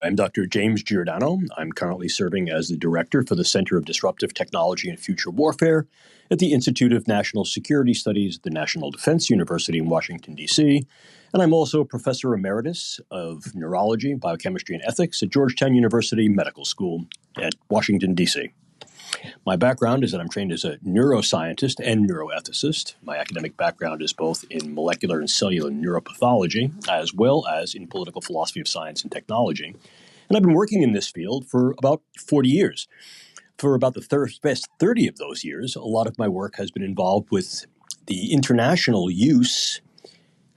I'm Dr. James Giordano. I'm currently serving as the director for the Center of Disruptive Technology and Future Warfare at the Institute of National Security Studies at the National Defense University in Washington, D.C. And I'm also a professor emeritus of neurology, biochemistry, and ethics at Georgetown University Medical School at Washington, D.C. My background is that I'm trained as a neuroscientist and neuroethicist. My academic background is both in molecular and cellular neuropathology, as well as in political philosophy of science and technology. And I've been working in this field for about 40 years. For about the best 30 of those years, a lot of my work has been involved with the international use,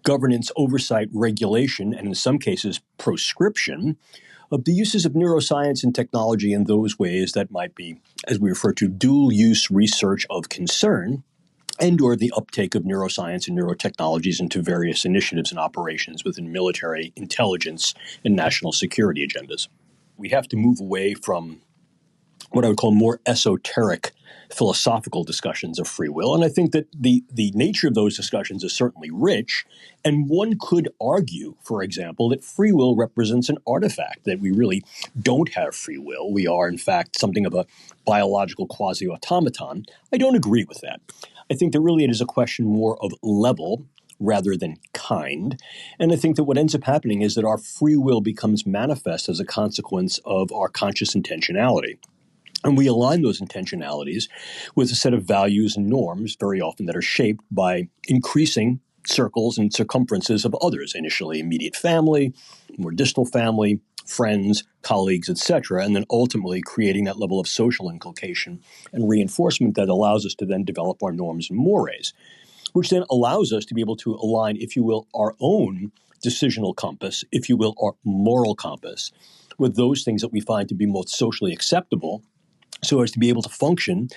governance, oversight, regulation, and in some cases, proscription of the uses of neuroscience and technology in those ways that might be, as we refer to, dual-use research of concern and or the uptake of neuroscience and neurotechnologies into various initiatives and operations within military, intelligence, and national security agendas. We have to move away from what I would call more esoteric philosophical discussions of free will. And I think that the nature of those discussions is certainly rich. And one could argue, for example, that free will represents an artifact, that we really don't have free will. We are, in fact, something of a biological quasi-automaton. I don't agree with that. I think that really it is a question more of level rather than kind. And I think that what ends up happening is that our free will becomes manifest as a consequence of our conscious intentionality. And we align those intentionalities with a set of values and norms, very often that are shaped by increasing circles and circumferences of others, initially immediate family, more distal family, friends, colleagues, etc., and then ultimately creating that level of social inculcation and reinforcement that allows us to then develop our norms and mores, which then allows us to be able to align, if you will, our own decisional compass, if you will, our moral compass, with those things that we find to be most socially acceptable, so as to be able to function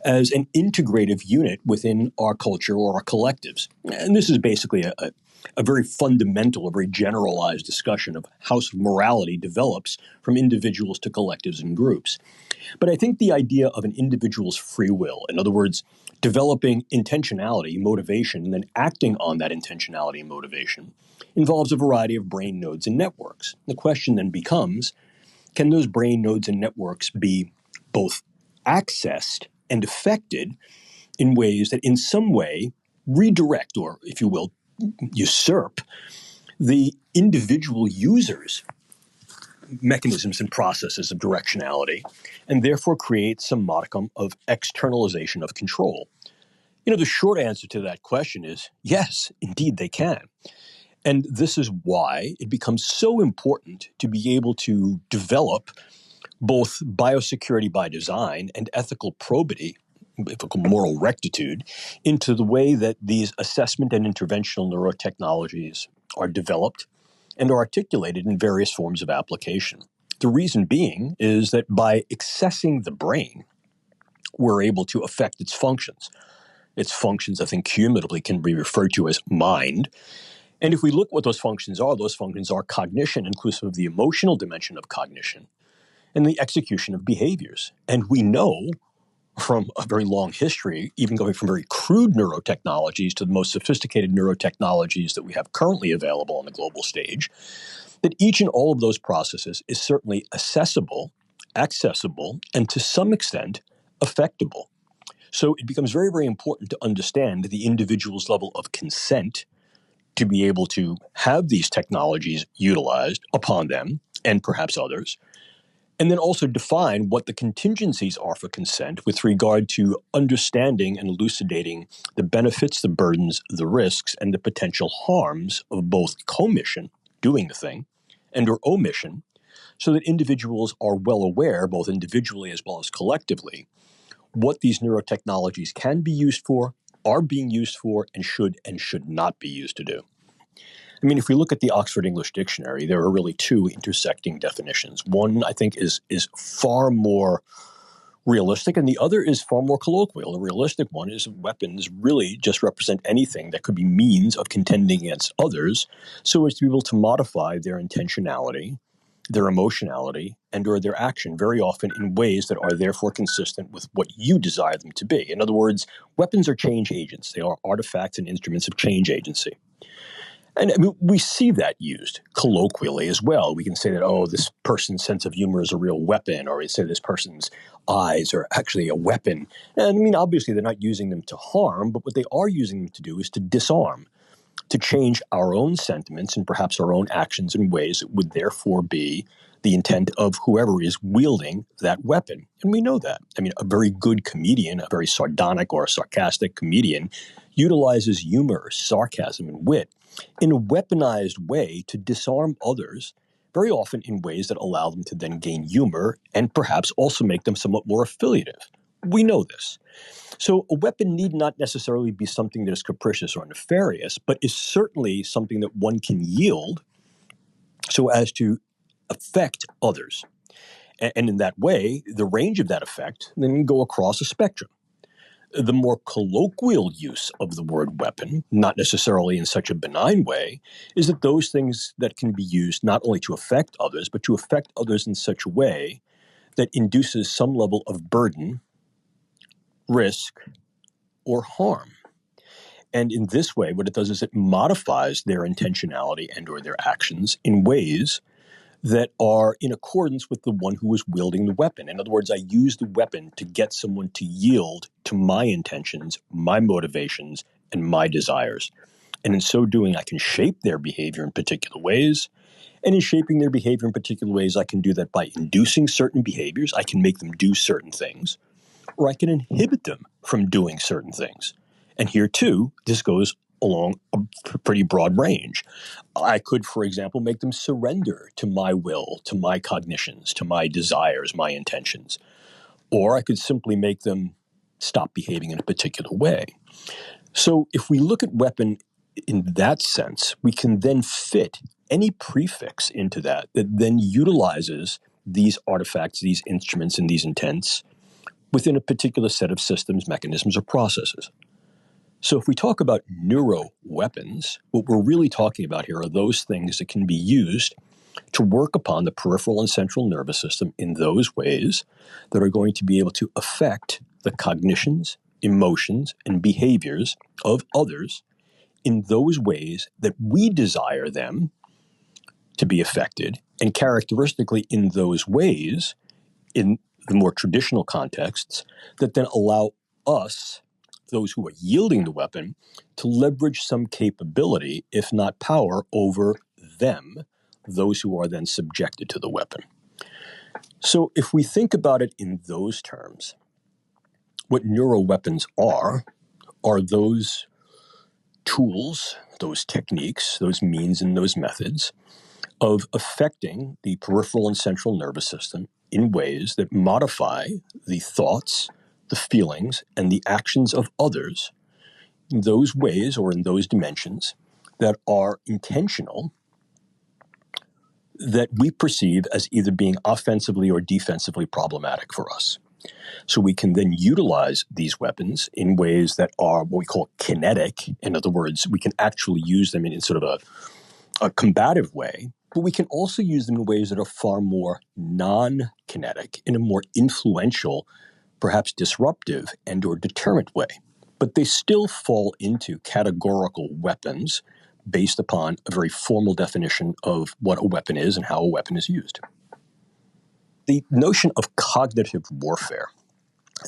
as an integrative unit within our culture or our collectives. And this is basically a very fundamental, a very generalized discussion of how morality develops from individuals to collectives and groups. But I think the idea of an individual's free will, in other words, developing intentionality, motivation, and then acting on that intentionality and motivation, involves a variety of brain nodes and networks. The question then becomes, can those brain nodes and networks be both accessed and affected in ways that in some way redirect, or if you will, usurp the individual user's mechanisms and processes of directionality, and therefore create some modicum of externalization of control? The short answer to that question is yes, indeed they can. And this is why it becomes so important to be able to develop both biosecurity by design and ethical probity, ethical moral rectitude, into the way that these assessment and interventional neurotechnologies are developed and are articulated in various forms of application. The reason being is that by accessing the brain, we're able to affect its functions. Its functions, I think, cumulatively can be referred to as mind. And if we look what those functions are cognition, inclusive of the emotional dimension of cognition, and the execution of behaviors. And we know from a very long history, even going from very crude neurotechnologies to the most sophisticated neurotechnologies that we have currently available on the global stage, that each and all of those processes is certainly accessible, and to some extent, affectable. So it becomes very, very important to understand the individual's level of consent to be able to have these technologies utilized upon them and perhaps others, and then also define what the contingencies are for consent with regard to understanding and elucidating the benefits, the burdens, the risks, and the potential harms of both commission, doing the thing, and or omission, so that individuals are well aware, both individually as well as collectively, what these neurotechnologies can be used for, are being used for, and should not be used to do. I mean, if we look at the Oxford English Dictionary, there are really two intersecting definitions. One, I think, is far more realistic, and the other is far more colloquial. The realistic one is weapons really just represent anything that could be means of contending against others so as to be able to modify their intentionality, their emotionality, and or their action, very often in ways that are therefore consistent with what you desire them to be. In other words, weapons are change agents. They are artifacts and instruments of change agency. And I mean, we see that used colloquially as well. We can say that, oh, this person's sense of humor is a real weapon, or we say this person's eyes are actually a weapon. And I mean, obviously, they're not using them to harm, but what they are using them to do is to disarm, to change our own sentiments and perhaps our own actions in ways that would therefore be the intent of whoever is wielding that weapon. And we know that. I mean, a very good comedian, a very sardonic or sarcastic comedian, utilizes humor, sarcasm, and wit in a weaponized way to disarm others, very often in ways that allow them to then gain humor and perhaps also make them somewhat more affiliative. We know this. So a weapon need not necessarily be something that is capricious or nefarious, but is certainly something that one can yield so as to affect others. And in that way, the range of that effect then can go across a spectrum. The more colloquial use of the word weapon, not necessarily in such a benign way, is that those things that can be used not only to affect others, but to affect others in such a way that induces some level of burden, risk, or harm. And in this way, what it does is it modifies their intentionality and or their actions in ways that are in accordance with the one who is wielding the weapon. In other words, I use the weapon to get someone to yield to my intentions, my motivations, and my desires. And in so doing, I can shape their behavior in particular ways. And in shaping their behavior in particular ways, I can do that by inducing certain behaviors. I can make them do certain things, or I can inhibit them from doing certain things. And here, too, this goes along a pretty broad range. I could, for example, make them surrender to my will, to my cognitions, to my desires, my intentions. Or I could simply make them stop behaving in a particular way. So if we look at weapon in that sense, we can then fit any prefix into that then utilizes these artifacts, these instruments, and these intents within a particular set of systems, mechanisms, or processes. So if we talk about neuroweapons, what we're really talking about here are those things that can be used to work upon the peripheral and central nervous system in those ways that are going to be able to affect the cognitions, emotions, and behaviors of others in those ways that we desire them to be affected, and characteristically in those ways, in the more traditional contexts, that then allow us, those who are yielding the weapon, to leverage some capability, if not power, over them, those who are then subjected to the weapon. So if we think about it in those terms, what neuroweapons are those tools, those techniques, those means, and those methods of affecting the peripheral and central nervous system in ways that modify the thoughts, the feelings, and the actions of others in those ways or in those dimensions that are intentional, that we perceive as either being offensively or defensively problematic for us. So we can then utilize these weapons in ways that are what we call kinetic. In other words, we can actually use them in sort of a combative way, but we can also use them in ways that are far more non-kinetic, in a more influential, perhaps disruptive and or deterrent way. But they still fall into categorical weapons based upon a very formal definition of what a weapon is and how a weapon is used. The notion of cognitive warfare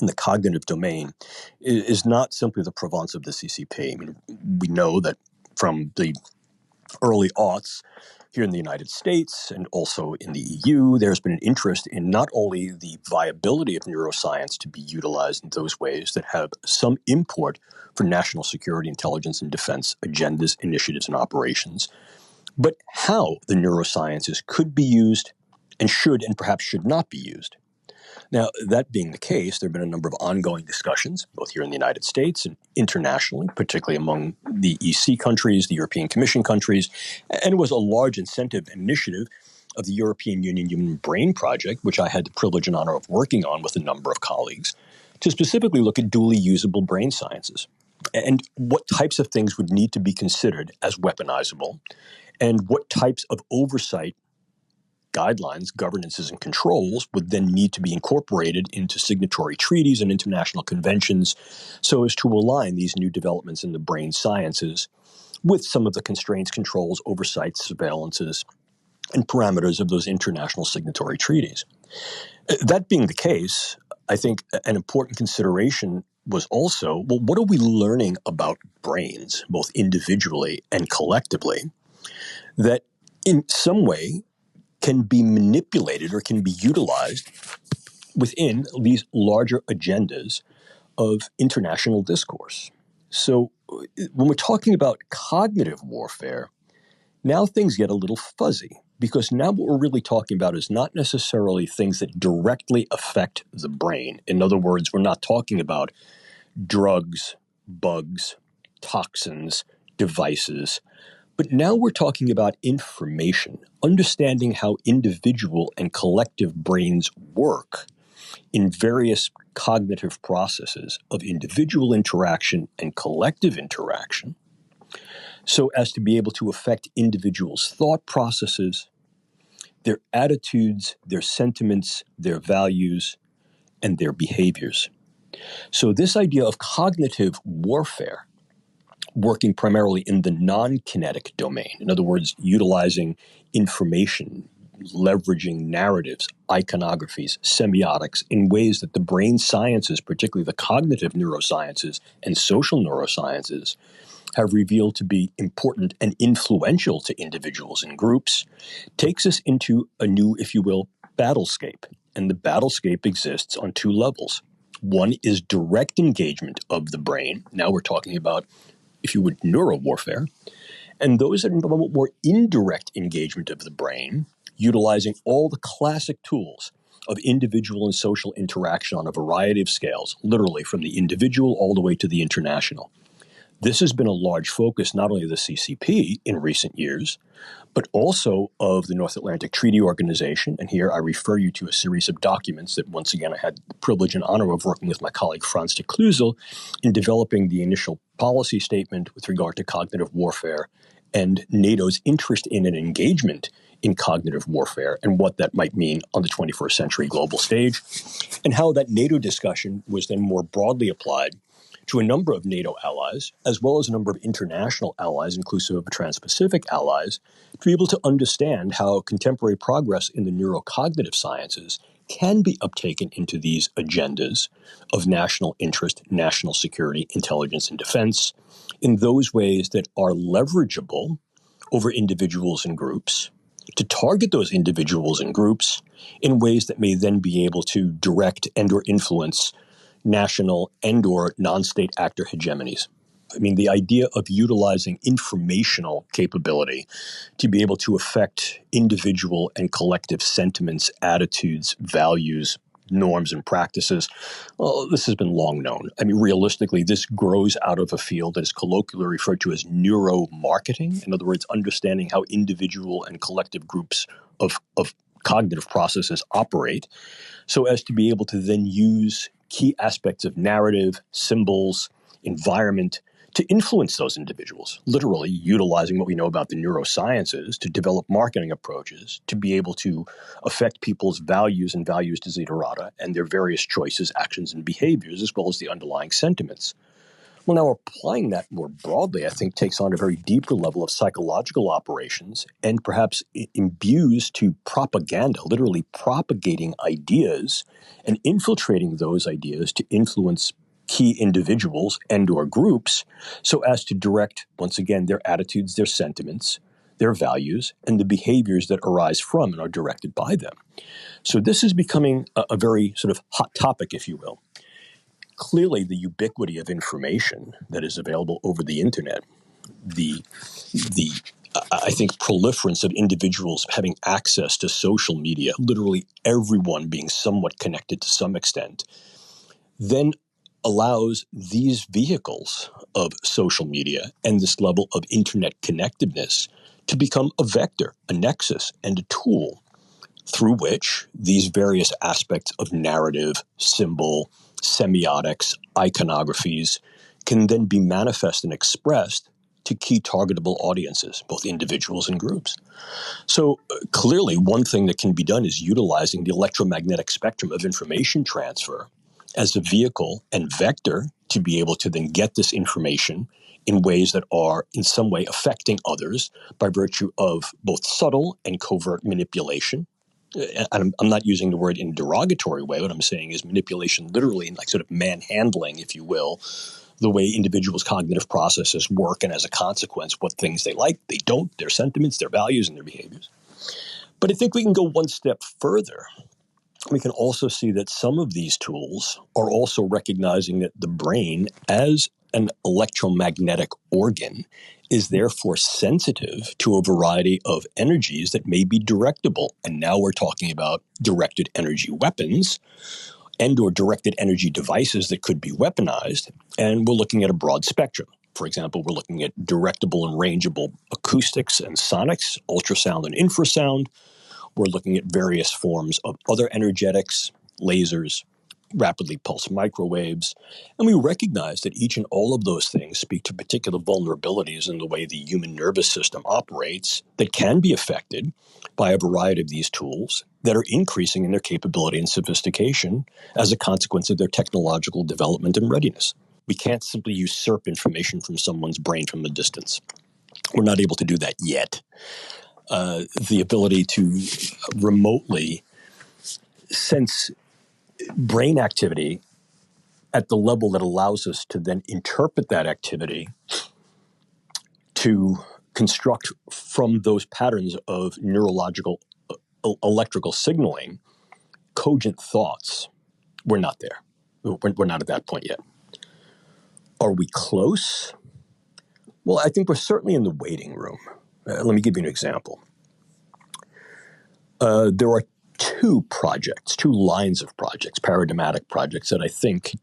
in the cognitive domain is not simply the province of the CCP. I mean, we know that from the early aughts here in the United States and also in the EU, there's been an interest in not only the viability of neuroscience to be utilized in those ways that have some import for national security, intelligence, and defense agendas, initiatives, and operations, but how the neurosciences could be used and should and perhaps should not be used. Now, that being the case, there have been a number of ongoing discussions, both here in the United States and internationally, particularly among the EC countries, the European Commission countries, and it was a large incentive initiative of the European Union Human Brain Project, which I had the privilege and honor of working on with a number of colleagues, to specifically look at duly usable brain sciences and what types of things would need to be considered as weaponizable and what types of oversight guidelines, governances, and controls would then need to be incorporated into signatory treaties and international conventions so as to align these new developments in the brain sciences with some of the constraints, controls, oversights, surveillances, and parameters of those international signatory treaties. That being the case, I think an important consideration was also, well, what are we learning about brains, both individually and collectively, that in some way can be manipulated or can be utilized within these larger agendas of international discourse? So when we're talking about cognitive warfare, now things get a little fuzzy, because now what we're really talking about is not necessarily things that directly affect the brain. In other words, we're not talking about drugs, bugs, toxins, devices, but now we're talking about information, understanding how individual and collective brains work in various cognitive processes of individual interaction and collective interaction, so as to be able to affect individuals' thought processes, their attitudes, their sentiments, their values, and their behaviors. So this idea of cognitive warfare, working primarily in the non-kinetic domain, in other words, utilizing information, leveraging narratives, iconographies, semiotics in ways that the brain sciences, particularly the cognitive neurosciences and social neurosciences, have revealed to be important and influential to individuals and groups, takes us into a new, if you will, battlescape. And the battlescape exists on two levels. One is direct engagement of the brain. Now we're talking about, if you would, neurowarfare. And those that involve more indirect engagement of the brain, utilizing all the classic tools of individual and social interaction on a variety of scales, literally from the individual all the way to the international. This has been a large focus not only of the CCP in recent years, but also of the North Atlantic Treaty Organization. And here I refer you to a series of documents that, once again, I had the privilege and honor of working with my colleague Franz de Klusel in developing the initial policy statement with regard to cognitive warfare and NATO's interest in and engagement in cognitive warfare and what that might mean on the 21st century global stage, and how that NATO discussion was then more broadly applied to a number of NATO allies, as well as a number of international allies, inclusive of Trans-Pacific allies, to be able to understand how contemporary progress in the neurocognitive sciences can be uptaken into these agendas of national interest, national security, intelligence, and defense in those ways that are leverageable over individuals and groups, to target those individuals and groups in ways that may then be able to direct and or influence national and or non-state actor hegemonies. I mean, the idea of utilizing informational capability to be able to affect individual and collective sentiments, attitudes, values, norms, and practices, well, this has been long known. I mean, realistically, this grows out of a field that is colloquially referred to as neuromarketing. In other words, understanding how individual and collective groups of cognitive processes operate, so as to be able to then use key aspects of narrative, symbols, environment to influence those individuals, literally utilizing what we know about the neurosciences to develop marketing approaches to be able to affect people's values and values desiderata and their various choices, actions, and behaviors, as well as the underlying sentiments. Well, now applying that more broadly, I think, takes on a very deeper level of psychological operations and perhaps imbues to propaganda, literally propagating ideas and infiltrating those ideas to influence key individuals and or groups so as to direct, once again, their attitudes, their sentiments, their values, and the behaviors that arise from and are directed by them. So this is becoming a very sort of hot topic, if you will. Clearly, the ubiquity of information that is available over the internet, the I think proliferance of individuals having access to social media, literally everyone being somewhat connected to some extent, then allows these vehicles of social media and this level of internet connectiveness to become a vector, a nexus, and a tool through which these various aspects of narrative, symbol, semiotics, iconographies can then be manifest and expressed to key targetable audiences, both individuals and groups. So clearly, one thing that can be done is utilizing the electromagnetic spectrum of information transfer as a vehicle and vector to be able to then get this information in ways that are in some way affecting others by virtue of both subtle and covert manipulation. And I'm not using the word in a derogatory way. What I'm saying is manipulation literally, like sort of manhandling, if you will, the way individuals' cognitive processes work, and as a consequence, what things they like, they don't, their sentiments, their values, and their behaviors. But I think we can go one step further. We can also see that some of these tools are also recognizing that the brain, as an electromagnetic organ, is therefore sensitive to a variety of energies that may be directable. And now we're talking about directed energy weapons and or directed energy devices that could be weaponized. And we're looking at a broad spectrum. For example, we're looking at directable and rangeable acoustics and sonics, ultrasound and infrasound. We're looking at various forms of other energetics, lasers, rapidly pulsed microwaves. And we recognize that each and all of those things speak to particular vulnerabilities in the way the human nervous system operates that can be affected by a variety of these tools that are increasing in their capability and sophistication as a consequence of their technological development and readiness. We can't simply usurp information from someone's brain from a distance. We're not able to do that yet. The ability to remotely sense brain activity at the level that allows us to then interpret that activity to construct from those patterns of neurological electrical signaling cogent thoughts. We're not there. We're not at that point yet. Are we close? Well, I think we're certainly in the waiting room. Let me give you an example. There are two lines of projects, paradigmatic projects, that I think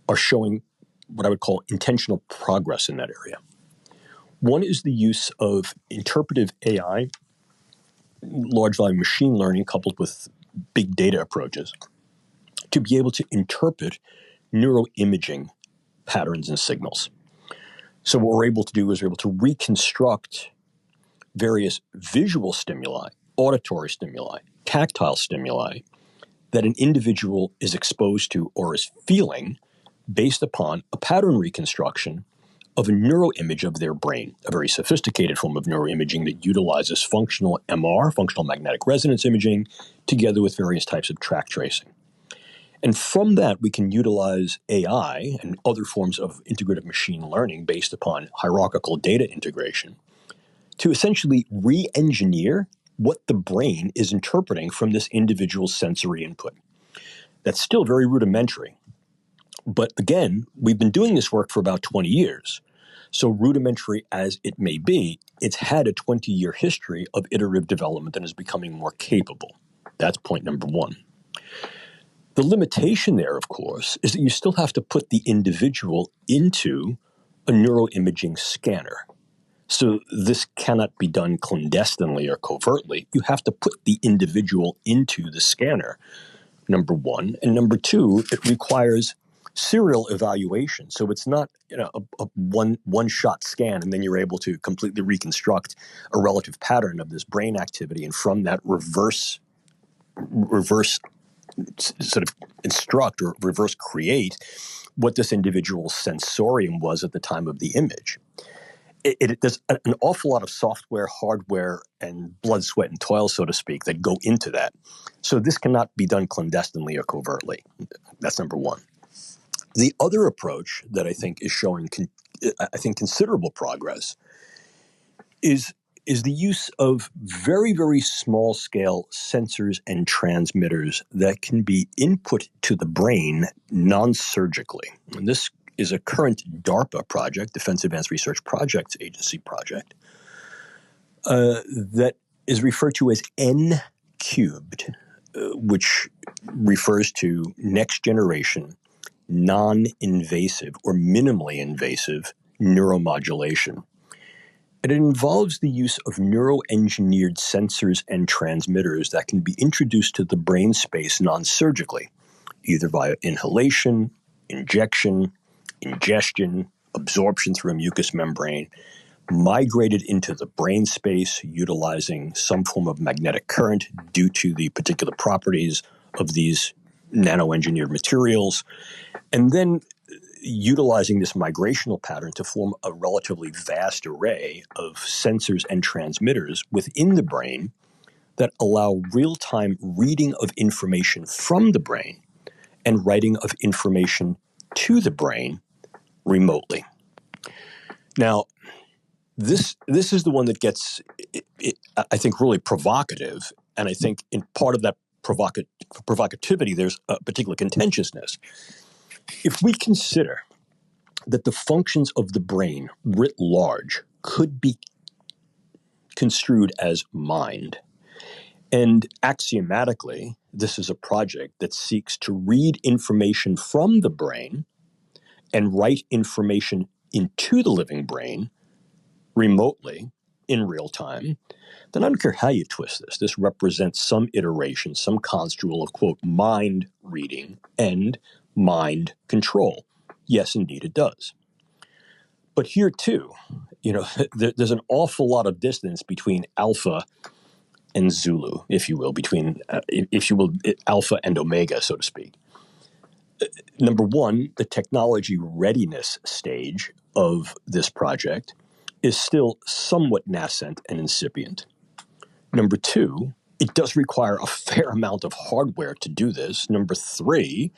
are showing what I would call intentional progress in that area. One is the use of interpretive AI, large volume machine learning coupled with big data approaches, to be able to interpret neuroimaging patterns and signals. So what we're able to do is we're able to reconstruct various visual stimuli, auditory stimuli, tactile stimuli that an individual is exposed to or is feeling based upon a pattern reconstruction of a neuroimage of their brain, a very sophisticated form of neuroimaging that utilizes functional MR, functional magnetic resonance imaging, together with various types of track tracing. And from that, we can utilize AI and other forms of integrative machine learning based upon hierarchical data integration to essentially re-engineer what the brain is interpreting from this individual's sensory input. That's still very rudimentary. But again, we've been doing this work for about 20 years. So rudimentary as it may be, it's had a 20-year history of iterative development and is becoming more capable. That's point number one. The limitation there, of course, is that you still have to put the individual into a neuroimaging scanner. So this cannot be done clandestinely or covertly. You have to put the individual into the scanner, number one. And number two, it requires serial evaluation. So it's not a one-shot scan and then you're able to completely reconstruct a relative pattern of this brain activity and from that reverse sort of instruct or reverse create what this individual's sensorium was at the time of the image. There's an awful lot of software, hardware, and blood, sweat, and toil, so to speak, that go into that. So this cannot be done clandestinely or covertly. That's number one. The other approach that I think is showing, considerable progress is the use of very, very small-scale sensors and transmitters that can be input to the brain non-surgically. And this is a current DARPA project, Defense Advanced Research Projects Agency project, that is referred to as N-cubed, which refers to next generation, non-invasive or minimally invasive neuromodulation. And it involves the use of neuroengineered sensors and transmitters that can be introduced to the brain space non-surgically, either via inhalation, injection, ingestion, absorption through a mucous membrane, migrated into the brain space utilizing some form of magnetic current due to the particular properties of these nano-engineered materials, and then utilizing this migrational pattern to form a relatively vast array of sensors and transmitters within the brain that allow real-time reading of information from the brain and writing of information to the brain remotely. Now, this is the one that gets, I think, really provocative, and I think in part of that provocativity, there's a particular contentiousness. If we consider that the functions of the brain writ large could be construed as mind, and axiomatically, this is a project that seeks to read information from the brain and write information into the living brain remotely in real time, then I don't care how you twist this. This represents some iteration, some construal of, quote, mind reading and mind control. Yes, indeed, it does. But here, too, there's an awful lot of distance between alpha and Zulu, if you will, between, alpha and omega, so to speak. Number one, the technology readiness stage of this project is still somewhat nascent and incipient. Number two, it does require a fair amount of hardware to do this. Number three,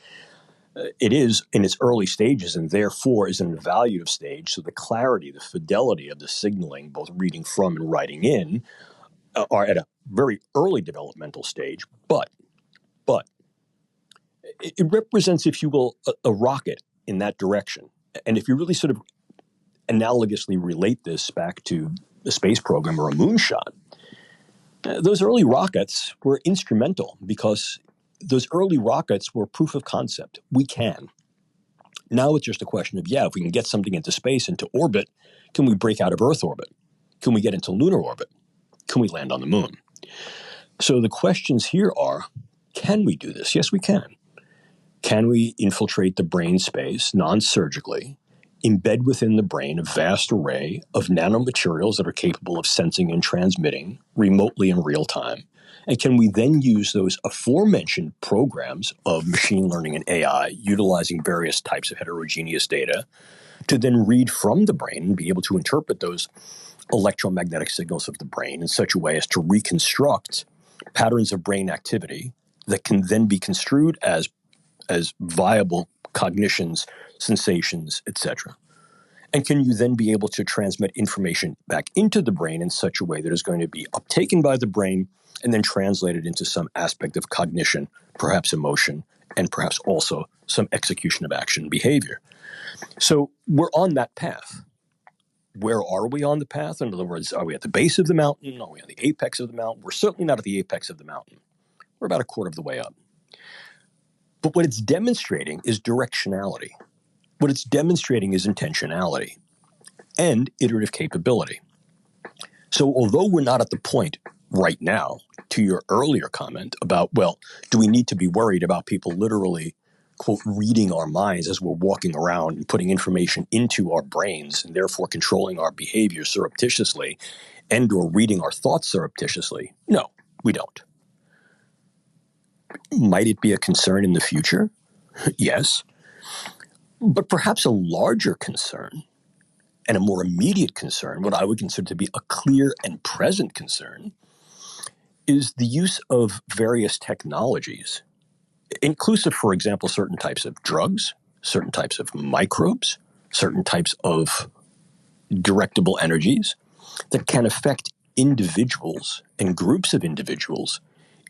it is in its early stages and therefore is an evaluative stage. So the clarity, the fidelity of the signaling, both reading from and writing in, are at a very early developmental stage. But it represents, if you will, a rocket in that direction. And if you really sort of analogously relate this back to a space program or a moonshot, those early rockets were instrumental because those early rockets were proof of concept. We can. Now it's just a question of, if we can get something into space, into orbit, can we break out of Earth orbit? Can we get into lunar orbit? Can we land on the moon? So the questions here are, can we do this? Yes, we can. Can we infiltrate the brain space non-surgically, embed within the brain a vast array of nanomaterials that are capable of sensing and transmitting remotely in real time? And can we then use those aforementioned programs of machine learning and AI, utilizing various types of heterogeneous data, to then read from the brain and be able to interpret those electromagnetic signals of the brain in such a way as to reconstruct patterns of brain activity that can then be construed as viable cognitions, sensations, etc.? And can you then be able to transmit information back into the brain in such a way that is going to be uptaken by the brain and then translated into some aspect of cognition, perhaps emotion, and perhaps also some execution of action behavior? So we're on that path. Where are we on the path? In other words, are we at the base of the mountain? Are we on the apex of the mountain? We're certainly not at the apex of the mountain. We're about a quarter of the way up. But what it's demonstrating is directionality. What it's demonstrating is intentionality and iterative capability. So although we're not at the point right now, to your earlier comment about, do we need to be worried about people literally, quote, reading our minds as we're walking around and putting information into our brains and therefore controlling our behavior surreptitiously and or reading our thoughts surreptitiously? No, we don't. Might it be a concern in the future? Yes. But perhaps a larger concern and a more immediate concern, what I would consider to be a clear and present concern, is the use of various technologies, inclusive, for example, certain types of drugs, certain types of microbes, certain types of directable energies that can affect individuals and groups of individuals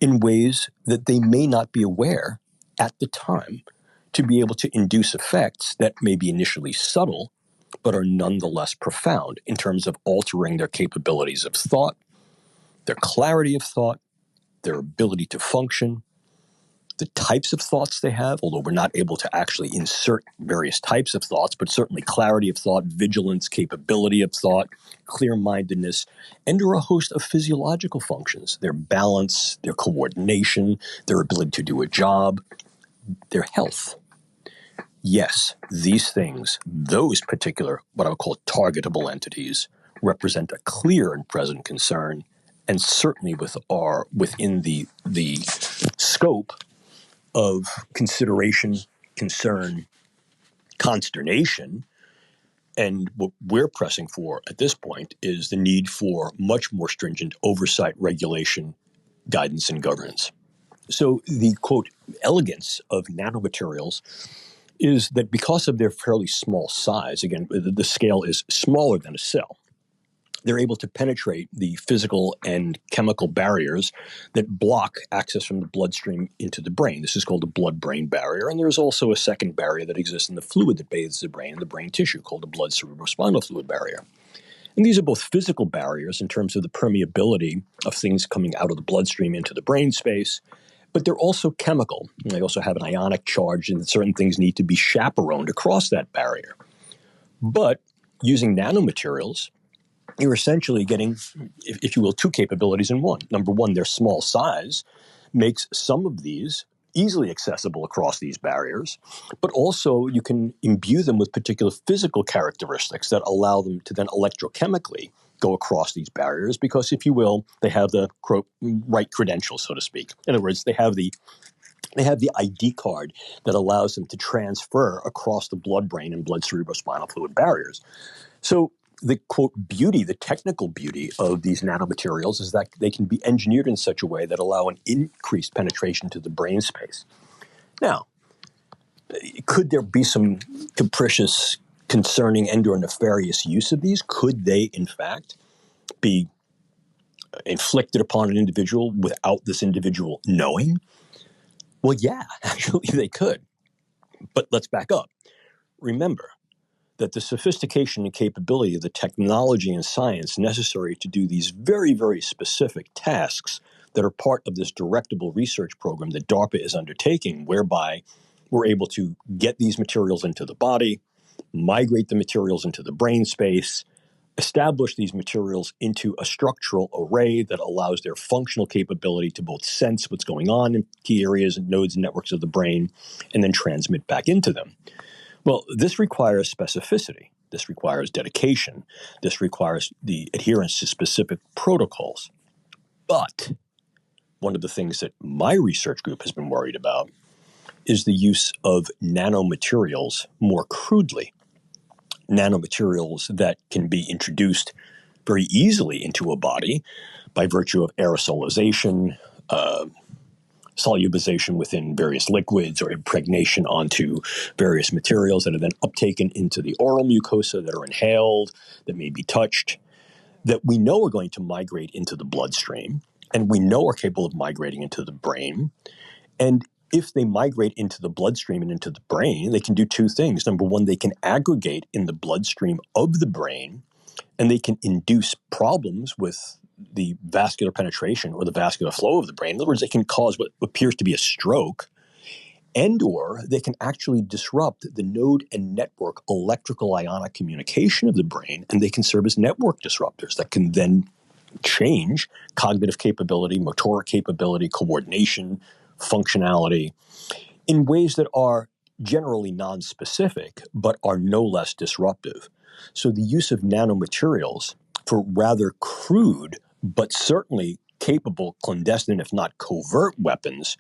in ways that they may not be aware at the time, to be able to induce effects that may be initially subtle, but are nonetheless profound in terms of altering their capabilities of thought, their clarity of thought, their ability to function, the types of thoughts they have, although we're not able to actually insert various types of thoughts, but certainly clarity of thought, vigilance, capability of thought, clear-mindedness, and or a host of physiological functions, their balance, their coordination, their ability to do a job, their health. Yes, these things, those particular, what I would call targetable entities, represent a clear and present concern, and certainly within the scope of consideration, concern, consternation. And what we're pressing for at this point is the need for much more stringent oversight, regulation, guidance, and governance. So the, quote, elegance of nanomaterials is that because of their fairly small size, again, the scale is smaller than a cell, they're able to penetrate the physical and chemical barriers that block access from the bloodstream into the brain. This is called the blood-brain barrier. And there's also a second barrier that exists in the fluid that bathes the brain and the brain tissue called the blood-cerebrospinal fluid barrier. And these are both physical barriers in terms of the permeability of things coming out of the bloodstream into the brain space, but they're also chemical. And they also have an ionic charge, and certain things need to be chaperoned across that barrier. But using nanomaterials, you're essentially getting, if you will, two capabilities in one. Number one, their small size makes some of these easily accessible across these barriers, but also you can imbue them with particular physical characteristics that allow them to then electrochemically go across these barriers because, if you will, they have the right credentials, so to speak. In other words, they have the ID card that allows them to transfer across the blood-brain and blood-cerebrospinal fluid barriers. So the, quote, beauty, the technical beauty of these nanomaterials is that they can be engineered in such a way that allow an increased penetration to the brain space. Now, could there be some capricious, concerning, and or nefarious use of these? Could they, in fact, be inflicted upon an individual without this individual knowing? Well, yeah, actually they could. But let's back up. Remember that the sophistication and capability of the technology and science necessary to do these very, very specific tasks that are part of this directable research program that DARPA is undertaking, whereby we're able to get these materials into the body, migrate the materials into the brain space, establish these materials into a structural array that allows their functional capability to both sense what's going on in key areas and nodes and networks of the brain, and then transmit back into them. Well, this requires specificity. This requires dedication. This requires the adherence to specific protocols. But one of the things that my research group has been worried about is the use of nanomaterials more crudely. Nanomaterials that can be introduced very easily into a body by virtue of aerosolization, solubilization within various liquids, or impregnation onto various materials that are then uptaken into the oral mucosa, that are inhaled, that may be touched, that we know are going to migrate into the bloodstream, and we know are capable of migrating into the brain. And if they migrate into the bloodstream and into the brain, they can do two things. Number one, they can aggregate in the bloodstream of the brain, and they can induce problems with the vascular penetration or the vascular flow of the brain. In other words, they can cause what appears to be a stroke, and or they can actually disrupt the node and network electrical ionic communication of the brain, and they can serve as network disruptors that can then change cognitive capability, motoric capability, coordination, functionality in ways that are generally nonspecific, but are no less disruptive. So the use of nanomaterials for rather crude, but certainly capable clandestine, if not covert weapons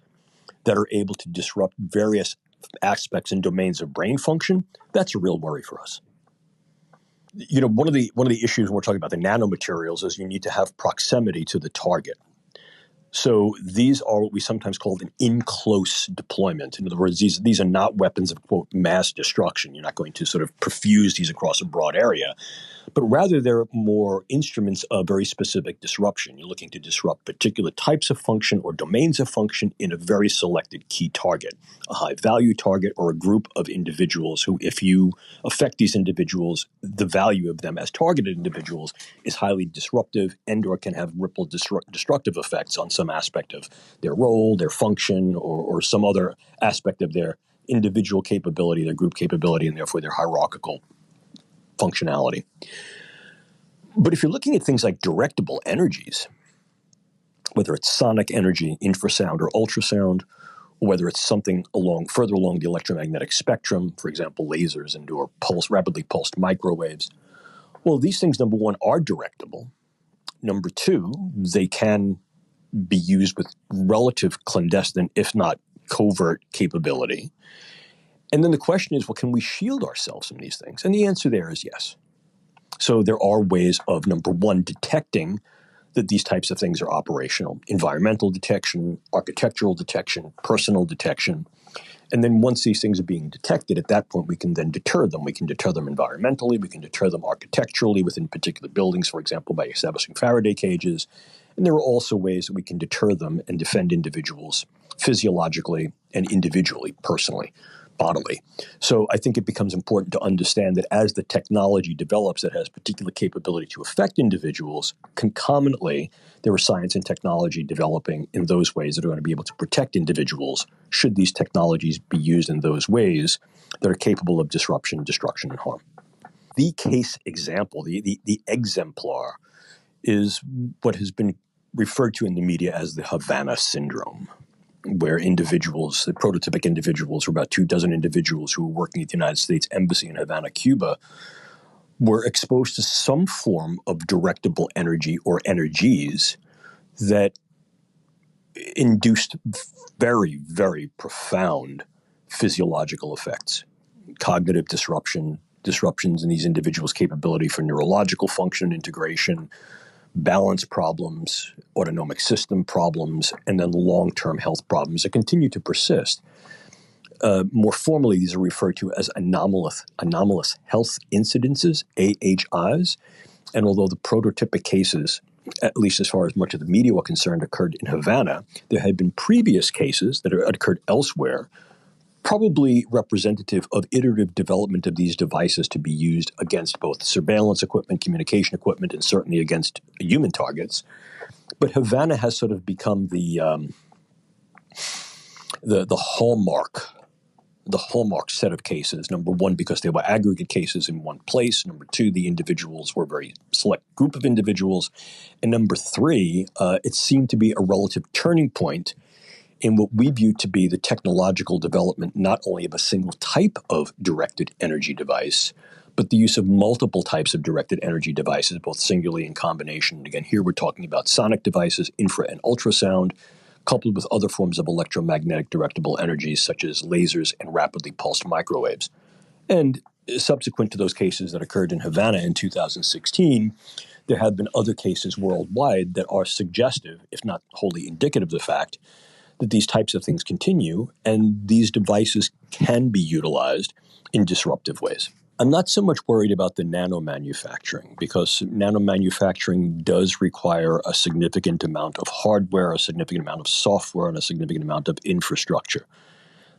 that are able to disrupt various aspects and domains of brain function, that's a real worry for us. You know, one of the issues when we're talking about the nanomaterials is you need to have proximity to the target. So these are what we sometimes call an in-close deployment. In other words, these are not weapons of, quote, mass destruction. You're not going to sort of perfuse these across a broad area, but rather they're more instruments of very specific disruption. You're looking to disrupt particular types of function or domains of function in a very selected key target, a high-value target or a group of individuals who, if you affect these individuals, the value of them as targeted individuals is highly disruptive and or can have ripple destructive effects on some aspect of their role, their function, or some other aspect of their individual capability, their group capability, and therefore their hierarchical functionality. But if you're looking at things like directable energies, whether it's sonic energy, infrasound, or ultrasound, or whether it's something further along the electromagnetic spectrum, for example, lasers and or rapidly pulsed microwaves, well, these things, number one, are directable. Number two, they can be used with relative clandestine, if not covert, capability. And then the question is, well, can we shield ourselves from these things? And the answer there is yes. So there are ways of, number one, detecting that these types of things are operational. Environmental detection, architectural detection, personal detection. And then once these things are being detected, at that point we can then deter them. We can deter them environmentally, we can deter them architecturally within particular buildings, for example, by establishing Faraday cages. And there are also ways that we can deter them and defend individuals physiologically and individually, personally, bodily. So I think it becomes important to understand that as the technology develops that has particular capability to affect individuals, concomitantly, there are science and technology developing in those ways that are going to be able to protect individuals should these technologies be used in those ways that are capable of disruption, destruction, and harm. The case example, the exemplar, is what has been referred to in the media as the Havana syndrome, where individuals, the prototypic individuals, were about 24 individuals who were working at the United States Embassy in Havana, Cuba, were exposed to some form of directable energy or energies that induced very, very profound physiological effects, cognitive disruptions in these individuals' capability for neurological function integration, balance problems, autonomic system problems, and then long-term health problems that continue to persist. More formally, these are referred to as anomalous health incidences, AHIs. And although the prototypic cases, at least as far as much of the media were concerned, occurred in Havana, there had been previous cases that had occurred elsewhere, probably representative of iterative development of these devices to be used against both surveillance equipment, communication equipment, and certainly against human targets. But Havana has sort of become the hallmark set of cases. Number one, because they were aggregate cases in one place. Number two, the individuals were a very select group of individuals. And number three, it seemed to be a relative turning point in what we view to be the technological development not only of a single type of directed energy device, but the use of multiple types of directed energy devices, both singularly and combination. Again, here we're talking about sonic devices, infra and ultrasound, coupled with other forms of electromagnetic directable energies such as lasers and rapidly pulsed microwaves. And subsequent to those cases that occurred in Havana in 2016, there have been other cases worldwide that are suggestive, if not wholly indicative of the fact, that these types of things continue and these devices can be utilized in disruptive ways. I'm not so much worried about the nanomanufacturing because nanomanufacturing does require a significant amount of hardware, a significant amount of software, and a significant amount of infrastructure.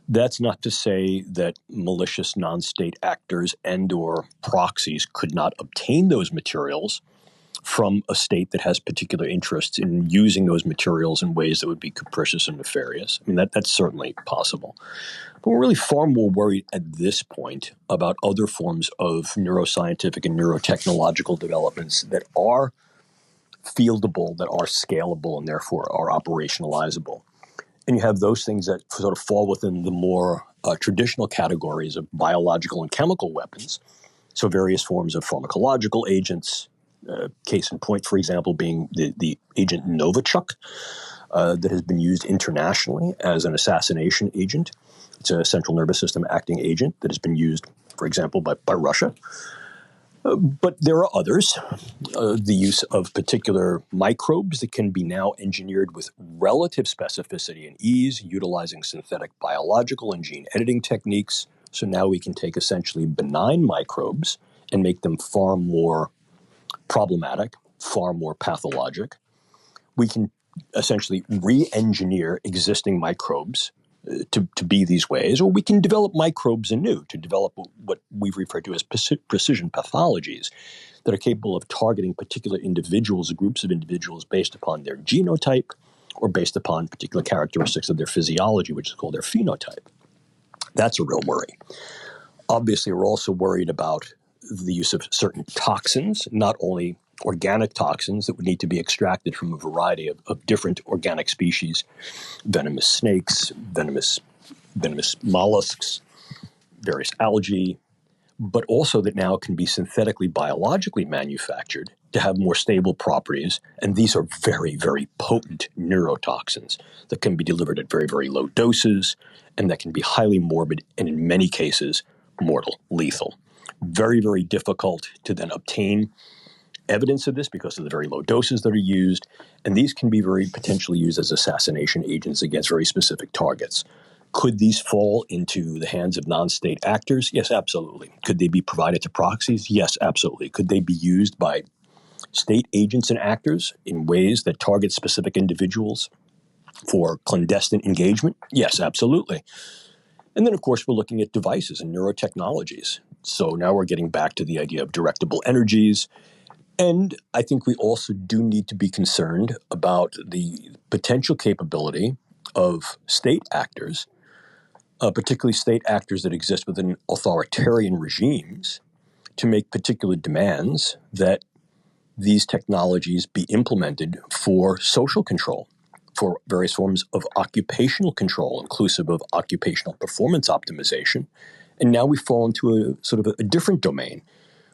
That's not to say that malicious non-state actors and or proxies could not obtain those materials from a state that has particular interests in using those materials in ways that would be capricious and nefarious. I mean, that's certainly possible. But we're really far more worried at this point about other forms of neuroscientific and neurotechnological developments that are fieldable, that are scalable, and therefore are operationalizable. And you have those things that sort of fall within the more traditional categories of biological and chemical weapons. So various forms of pharmacological agents, case in point, for example, being the agent Novichok that has been used internationally as an assassination agent. It's a central nervous system acting agent that has been used, for example, by Russia. But there are others. The use of particular microbes that can be now engineered with relative specificity and ease, utilizing synthetic biological and gene editing techniques. So now we can take essentially benign microbes and make them far more problematic, far more pathologic. We can essentially re-engineer existing microbes to be these ways, or we can develop microbes anew to develop what we've referred to as precision pathologies that are capable of targeting particular individuals or groups of individuals based upon their genotype or based upon particular characteristics of their physiology, which is called their phenotype. That's a real worry. Obviously, we're also worried about the use of certain toxins, not only organic toxins that would need to be extracted from a variety of different organic species, venomous snakes, venomous mollusks, various algae, but also that now can be synthetically biologically manufactured to have more stable properties. And these are very, very potent neurotoxins that can be delivered at very, very low doses and that can be highly morbid and in many cases mortal, lethal. Very, very difficult to then obtain evidence of this because of the very low doses that are used, and these can be very potentially used as assassination agents against very specific targets. Could these fall into the hands of non-state actors? Yes, absolutely. Could they be provided to proxies? Yes, absolutely. Could they be used by state agents and actors in ways that target specific individuals for clandestine engagement? Yes, absolutely. And then, of course, we're looking at devices and neurotechnologies. So now we're getting back to the idea of directable energies. And I think we also do need to be concerned about the potential capability of state actors, particularly state actors that exist within authoritarian regimes, to make particular demands that these technologies be implemented for social control, for various forms of occupational control, inclusive of occupational performance optimization. And now we fall into a sort of a different domain,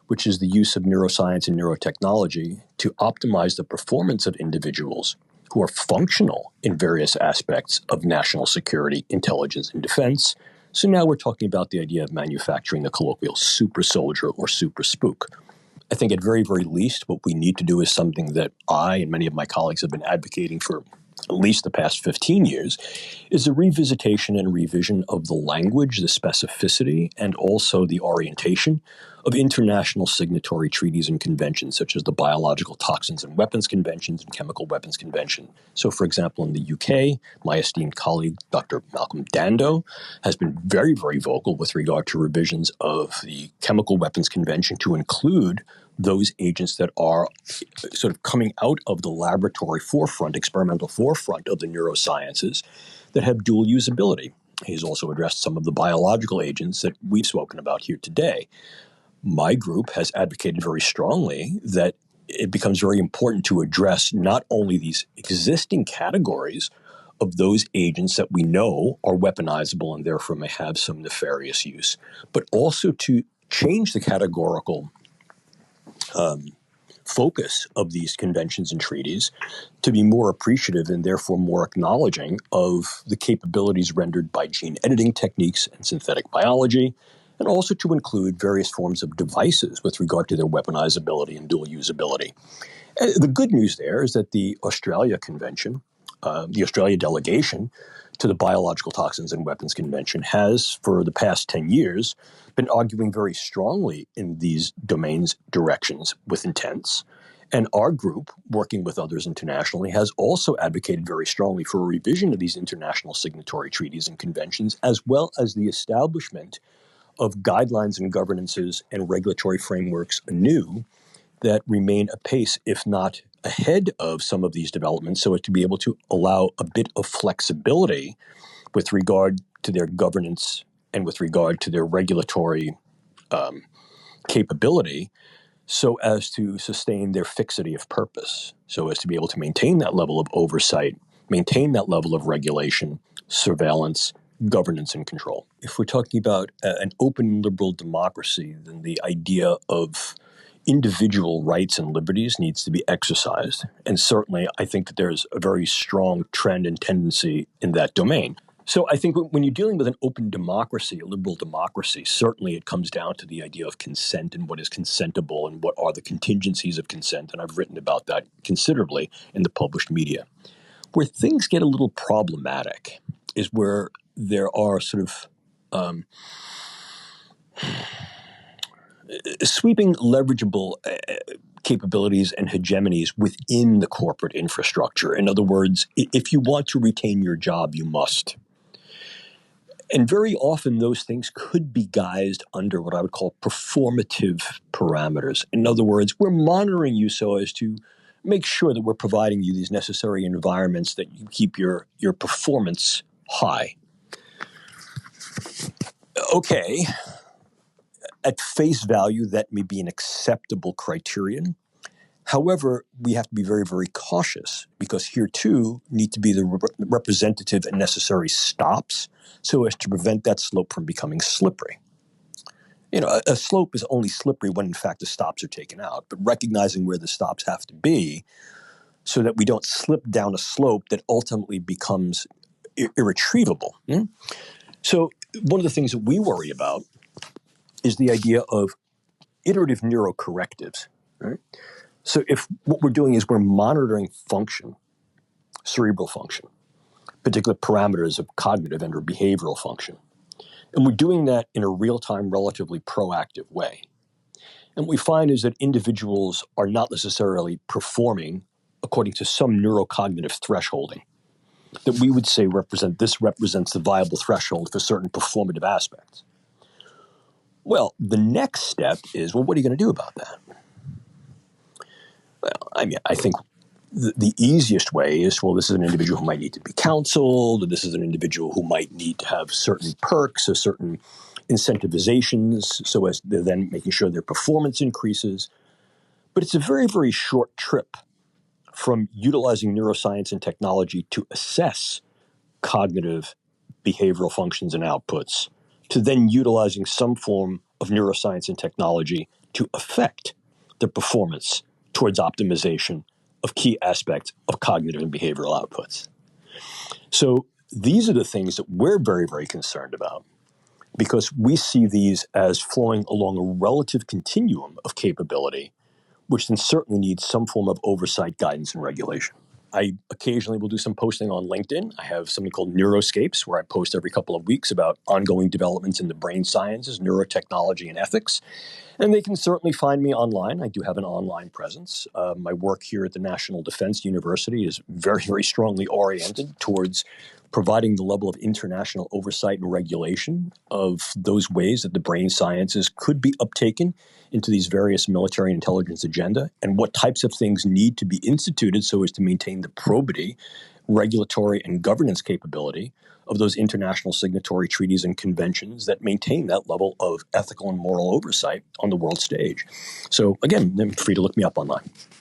which is the use of neuroscience and neurotechnology to optimize the performance of individuals who are functional in various aspects of national security, intelligence, and defense. So now we're talking about the idea of manufacturing the colloquial super soldier or super spook. I think at very, very least, what we need to do is something that I and many of my colleagues have been advocating for at least the past 15 years, is a revisitation and revision of the language, the specificity, and also the orientation of international signatory treaties and conventions, such as the Biological Toxins and Weapons Conventions and Chemical Weapons Convention. So, for example, in the UK, my esteemed colleague, Dr. Malcolm Dando, has been very, very vocal with regard to revisions of the Chemical Weapons Convention to include those agents that are sort of coming out of the laboratory forefront, experimental forefront of the neurosciences that have dual usability. He's also addressed some of the biological agents that we've spoken about here today. My group has advocated very strongly that it becomes very important to address not only these existing categories of those agents that we know are weaponizable and therefore may have some nefarious use, but also to change the categorical focus of these conventions and treaties to be more appreciative and therefore more acknowledging of the capabilities rendered by gene editing techniques and synthetic biology, and also to include various forms of devices with regard to their weaponizability and dual usability. And the good news there is that the Australia Convention, the Australia delegation to the Biological Toxins and Weapons Convention has, for the past 10 years, been arguing very strongly in these domains directions with intents. And our group, working with others internationally, has also advocated very strongly for a revision of these international signatory treaties and conventions, as well as the establishment of guidelines and governances and regulatory frameworks anew that remain apace, if not ahead of some of these developments, so as to be able to allow a bit of flexibility with regard to their governance and with regard to their regulatory capability, so as to sustain their fixity of purpose, so as to be able to maintain that level of oversight, maintain that level of regulation, surveillance, governance, and control. If we're talking about an open liberal democracy, then the idea of individual rights and liberties needs to be exercised. And certainly, I think that there's a very strong trend and tendency in that domain. So I think when you're dealing with an open democracy, a liberal democracy, certainly it comes down to the idea of consent and what is consentable and what are the contingencies of consent. And I've written about that considerably in the published media. Where things get a little problematic is where there are sort of sweeping leverageable capabilities and hegemonies within the corporate infrastructure. In other words, if you want to retain your job, you must. And very often those things could be guised under what I would call performative parameters. In other words, we're monitoring you so as to make sure that we're providing you these necessary environments that you keep your performance high. Okay. At face value, that may be an acceptable criterion. However, we have to be very, very cautious because here too need to be the representative and necessary stops so as to prevent that slope from becoming slippery. You know, a slope is only slippery when in fact the stops are taken out, but recognizing where the stops have to be so that we don't slip down a slope that ultimately becomes irretrievable. So one of the things that we worry about is the idea of iterative neurocorrectives. Right? So if what we're doing is we're monitoring function, cerebral function, particular parameters of cognitive and or behavioral function, and we're doing that in a real-time, relatively proactive way. And what we find is that individuals are not necessarily performing according to some neurocognitive thresholding that we would say represents the viable threshold for certain performative aspects. Well, the next step is, well, what are you going to do about that? Well, I think the easiest way is, well, this is an individual who might need to be counseled, or this is an individual who might need to have certain perks or certain incentivizations so as they're then making sure their performance increases. But it's a very, very short trip from utilizing neuroscience and technology to assess cognitive behavioral functions and outputs to then utilizing some form of neuroscience and technology to affect their performance towards optimization of key aspects of cognitive and behavioral outputs. So these are the things that we're very, very concerned about because we see these as flowing along a relative continuum of capability, which then certainly needs some form of oversight, guidance, and regulation. I occasionally will do some posting on LinkedIn. I have something called Neuroscapes, where I post every couple of weeks about ongoing developments in the brain sciences, neurotechnology, and ethics. And they can certainly find me online. I do have an online presence. My work here at the National Defense University is very, very strongly oriented towards providing the level of international oversight and regulation of those ways that the brain sciences could be uptaken into these various military intelligence agenda, and what types of things need to be instituted so as to maintain the probity, regulatory, and governance capability of those international signatory treaties and conventions that maintain that level of ethical and moral oversight on the world stage. So again, feel free to look me up online.